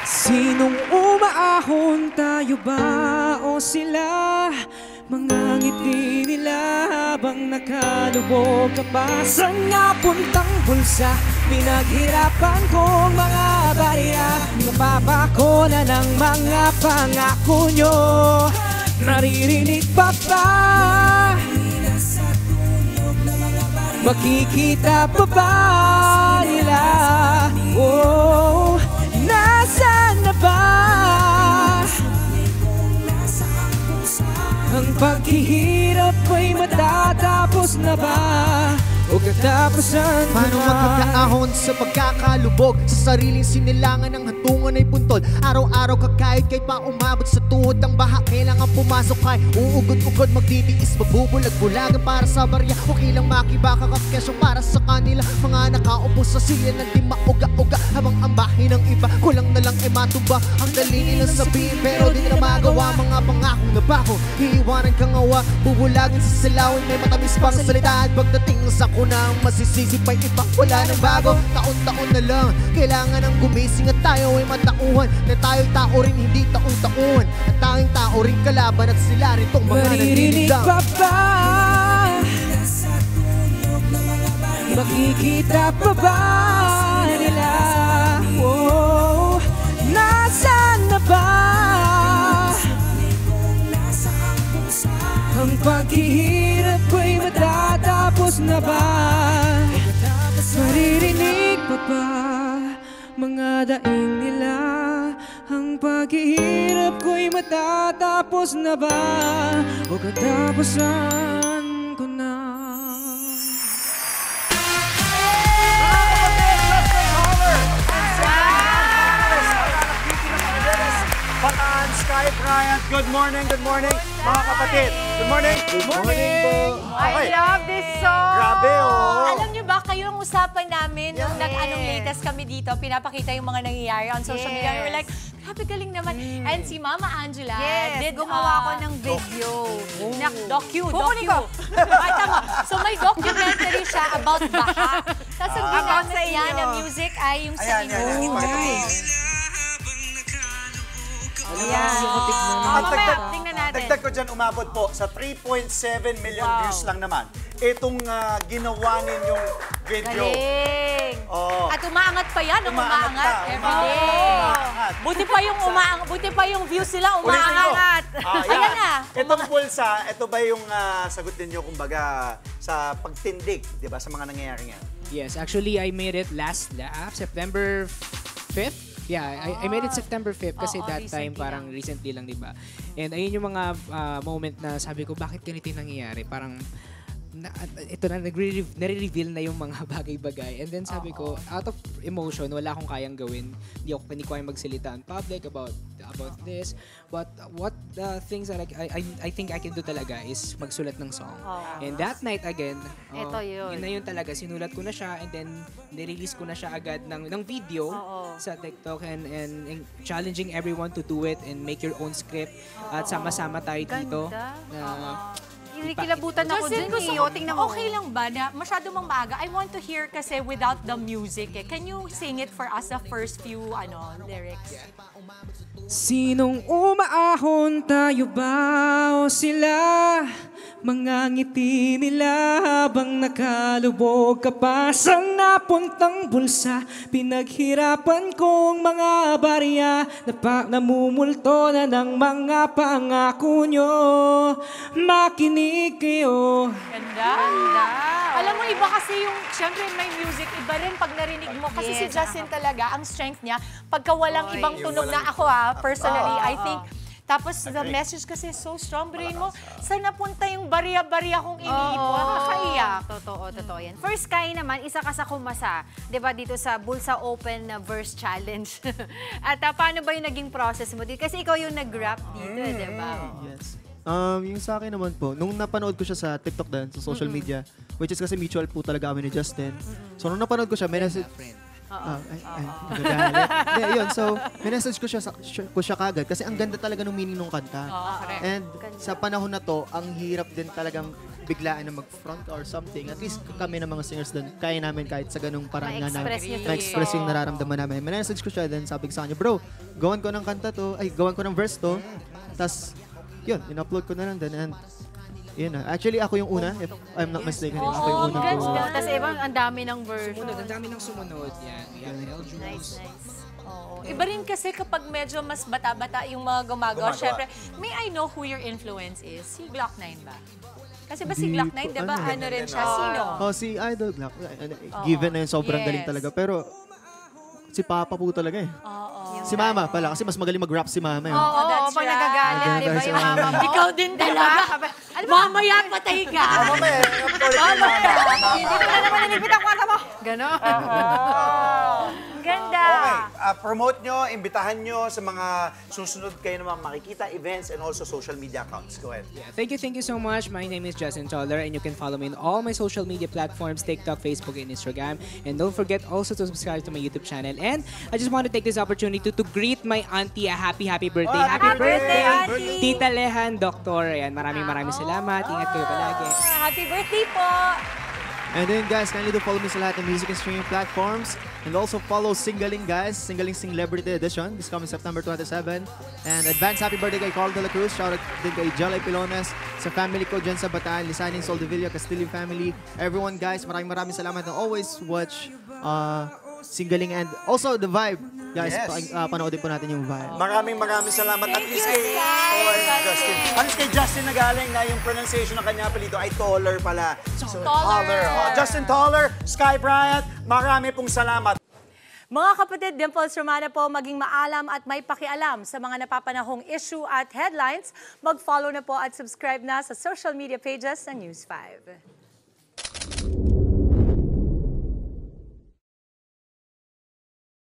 Sinong umaahon, tayo ba o sila? Mga ngiti nila habang nakalubog ka pa sa napuntang bulsa. Pinaghirapan kong mga barya, napapako na ng mga pangako nyo. Naririnig pa ba? Makikita pa ba nila? Oh, nasaan na ba ang paghihirap ay matatapos na ba? O katapusan paano magkakaahon sa pagkakalubog? Sa sariling sinilangan ng hantungan ay puntol. Araw-araw kakahit kahit pa umabot sa tuhod ang baha. Kailangan pumasok kay uugod-ugod, magtitiis, magbubulag-bulagan para sa barya. Okay lang makibaka kakesyo para sa kanila. Mga nakaupo sa silya ng di mauga-uga, habang ang bahay ng iba kulang na lang ay matumba. Ang dali nilang sabihin pero di na magawa. Mga pangakong na bako, iiwanan kang awa. Bubulagin sa silawin, may matamis pang salita. At pagdating sa kunang masisisi pa'y iba, wala nang bago. Taon-taon na lang, kailangan ng gumising at tayo ay matauhan. Na tayo'y tao rin, hindi taon-taon. At tayong tao rin kalaban at sila rin tong mga maririnig nandinig. pa ba? Makikita pa ba nila? Oh, nasaan na ba ang paghihirap ko'y matatapos na ba? Maririnig pa ba mga daing nila? Ang paghihirap ko'y matatapos na ba? O katapusan ko na? Bataan, Sky, Bryant, good morning, mga kapatid. Good morning. Good morning po. I love this song! Grabe, oh. Alam niyo ba, kayo ang usapan namin nung nag-anong latest kami dito, pinapakita yung mga nangyayari on social media. We were like, grabe galing naman. And si Mama Angela did gumawa ko ng video. Docu. Ay, tama. So may documentary siya about baha. Tapos ang ginamit niya na music ay yung sa inyo. Dagdag ko dyan, umabot po sa 3.7 million views lang naman. Itong ginawa ninyong video. Galing! Oh. At umaangat pa yan, umaangat everyday. Buti pa yung views nila, umaangat. Ayan na. Itong pulsa, ito ba yung sagot ninyo kumbaga sa pagtindig, di ba, sa mga nangyayari nga? Yes, actually I made it last September 5th. Yeah, I made it September 5th kasi that time parang recently lang, di ba? And ayun yung mga moment na sabi ko, bakit ganito yung nangyayari? Parang ito na, nare-reveal na yung mga bagay-bagay. And then sabi ko, out of emotion, wala akong kayang gawin. Hindi ko kayang magsalita in public about this. But what the things that I think I can do talaga is magsulat ng song. And that night again, ito yun. Yun na yun talaga. Sinulat ko na siya and then nirelease ko na siya agad ng video sa TikTok and challenging everyone to do it and make your own script. At sama-sama tayo dito. Kinikilabutan ako dun tingnan mo. Okay lang ba na masyado mang maaga? I want to hear kasi without the music eh. Can you sing it for us, the first few lyrics? Sinong umaahon, tayo ba o sila? Mga ngiti nila habang nakalubog ka pa sa napuntang bulsa. Pinaghirapan kong mga barya, namumulto na ng mga pangako nyo. Makinig kayo. Ganda. Alam mo, iba kasi yung, syempre may music, iba rin pag narinig mo. Kasi si Justin talaga, ang strength niya, pagka walang ibang tunog na ako personally, I think, tapos the message kasi so strong. Brain mo, saan napunta yung barya-barya kong iniipon? Nakakaiyak. Totoo yan. First, Sky naman, isa ka sa kumasa, di ba, dito sa Bulsa Open Verse Challenge. At paano ba yung naging process mo dito? Kasi ikaw yung nag-rap dito, di ba? Yes. Yung sa akin naman po, nung napanood ko siya sa TikTok din, sa social media, which is kasi mutual po talaga kami ni Justin. So nung napanood ko siya, may message. Yun, so minessage ko siya kagad kasi ang ganda talaga ng meaning ng kanta. And sa panahon na to, ang hirap din talagang biglaan na mag-front or something, at least kami ng mga singers doon, kaya namin kahit sa ganung paraan nga namin Ma-express niyo ma-express yung nararamdaman namin. Message ko siya, then sabi ko sa kanya, bro, gawan ko ng kanta to, gawan ko ng verse to, tas yun, in-upload ko na lang din, and yun na. Actually, ako yung una, if I'm not mistaken. Ako yung una. Tapos ibang ang dami ng version. Sumunod, ang dami ng sumunod. Yan. Nice. Oo. Iba rin kasi kapag medyo mas bata-bata yung mga gumagawa. Siyempre, may I know who your influence is? Si Glock 9 ba? Kasi ba si Glock 9, diba? Ano rin siya? Sino? Oh, si Idol Glock. Given na yun, sobrang galing talaga. Pero, si Papa po talaga eh. Si Mama pala, kasi mas magaling mag-rap si Mama eh. Oo, that's pag right. nagagalit, di ba yung mama mo? Ikaw din talaga. Mamaya patay ka. Mamaya, Hindi ko na naman nilipit ang kwarta mo. Ganon. Ang ganda. Okay, promote nyo, imbitahan nyo sa mga susunod kayo naman makikita, events, and also social media accounts. Go ahead. Yeah, thank you so much. My name is Justin Toller, and you can follow me on all my social media platforms, TikTok, Facebook, and Instagram. And don't forget also to subscribe to my YouTube channel. And I just want to take this opportunity to greet my auntie a happy birthday. Happy birthday, Auntie! Tita Lehan, Doktor. Ayan, maraming salamat. Ingat kayo palagi. Happy birthday po. And then guys, kindly do follow me sa lahat ng music and streaming platforms. And also follow Singaling guys, Singaling Celebrity Edition. This coming September 27. And advance happy birthday kay Carl De La Cruz. Shoutout din kay Jelay Pilones. Sa family ko dyan sa Bataan, Lisanin, Soldevilla, Castillo family. Everyone guys, maraming salamat na always watch Singaling and also The Vibe. Guys, Yes. panoodin po natin yung Vibe. Maraming salamat. At least kay Justin. At least kay Justin na galing na yung pronunciation ng kanya apelido ay Toller pala. So, Toller. Justin Toller, Sky Bryant, marami pong salamat. Mga kapatid, Dimples Romana po, maging maalam at may pakialam sa mga napapanahong issue at headlines. Mag-follow na po at subscribe na sa social media pages ng News 5.